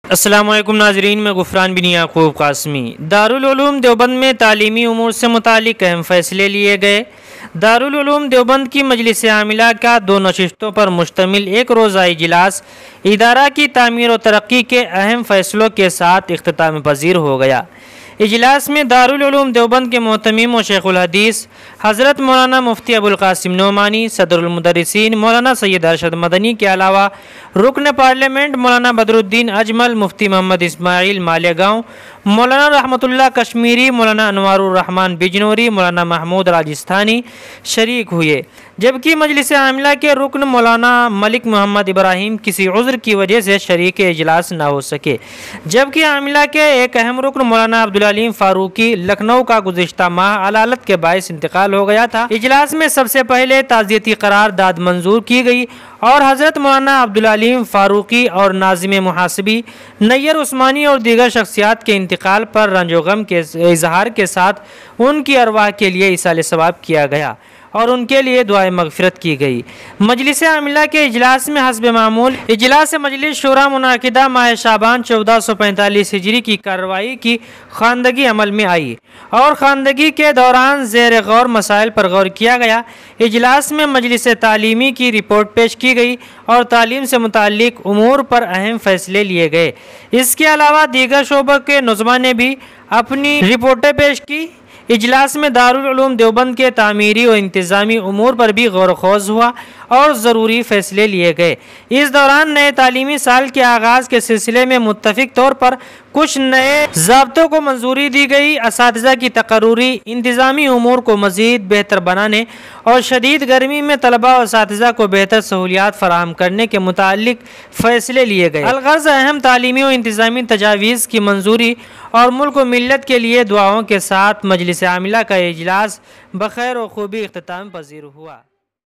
अस्सलाम वालेकुम नाजरीन, में गुफरान बिन याकूब कासमी। दारुल उलूम देवबंद में तालीमी उमूर से मुतालिक अहम फैसले लिए गए। दारुल उलूम देवबंद की मजलिस आमिला का 2 नशिस्तों पर मुश्तमिल एक रोज़ा इजलास इदारा की तामीर और तरक्की के अहम फैसलों के साथ इख्तिताम पजीर हो गया। इजलास में दारुल उलूम देवबंद के मोहतमीम व शेखुल हदीस हज़रत मौलाना मुफ्ती अबुल कासिम नोमानी, सदरुल मुदर्रिसीन मौलाना सैयद अरशद मदनी के अलावा रुकन पार्लियामेंट मौलाना बदरुद्दीन अजमल, मुफ्ती मोहम्मद इस्माइल मालेगांव, मौलाना रहमतुल्लाह कश्मीरी, मौलाना अनवारुर रहमान बिजनौरी, मौलाना महमूद राजस्थानी शरीक हुए। जबकि मजलिस आमिला के रुकन मौलाना मलिक मोहम्मद इब्राहिम किसी उज़्र की वजह से शरीक इजलास न हो सके। जबकि आमिला के एक अहम रुकन मौलाना अब्दुल अलीम फारूकी लखनऊ का गुज़िश्ता माह अलालत के बायस इंतकाल हो गया था। इजलास में सबसे पहले ताज़ियती करारदाद मंजूर की गई और हज़रत मौलाना अब्दुल अलीम फारूकी और नाज़िम मुहासिबी नैयर उस्मानी और दीगर शख्सियात के इंतकाल पर रंजो गम के इजहार के साथ उनकी अरवाह के लिए इसाले सवाब किया गया और उनके लिए दुआए मगफिरत की गई। मजलिस आमिला के इजलास में हस्ब मामूल इजलास मजलिस शूरा मुनाकिदा माह शाबान 1445 हिजरी की कार्रवाई की खानदगी अमल में आई और खानदगी के दौरान ज़ेर गौर मसाइल पर गौर किया गया। इजलास में मजलिस तालीमी की रिपोर्ट पेश की गई और तालीम से मुताल्लिक उमूर पर अहम फैसले लिए गए। इसके अलावा दीगर शोबों के नुज़मा ने भी अपनी रिपोर्टें पेश की। इजलास में दारुल उलूम देवबंद के तामीरी और इंतज़ामी उमूर पर भी गौर खोज हुआ और ज़रूरी फैसले लिए गए। इस दौरान नए तालीमी साल के आगाज़ के सिलसिले में मुत्तफ़िक तौर पर कुछ नए ज़ाब्तों को मंजूरी दी गई। असातिज़ा की तकर्रुरी इंतज़ामी उमूर को मज़ीद बेहतर बनाने और शदीद गर्मी में तलबा और असातिज़ा को बेहतर सहूलियात फ़राहम करने के मुताल्लिक फ़ैसले लिए गए। अलग़र्ज़ अहम तालीमी और इंतज़ामी तजावीज़ की मंजूरी और मुल्क व मिल्लत के लिए दुआओं के साथ मजलिस आमिला का इजलास बखैर व खूबी इख्तिताम पज़ीर हुआ।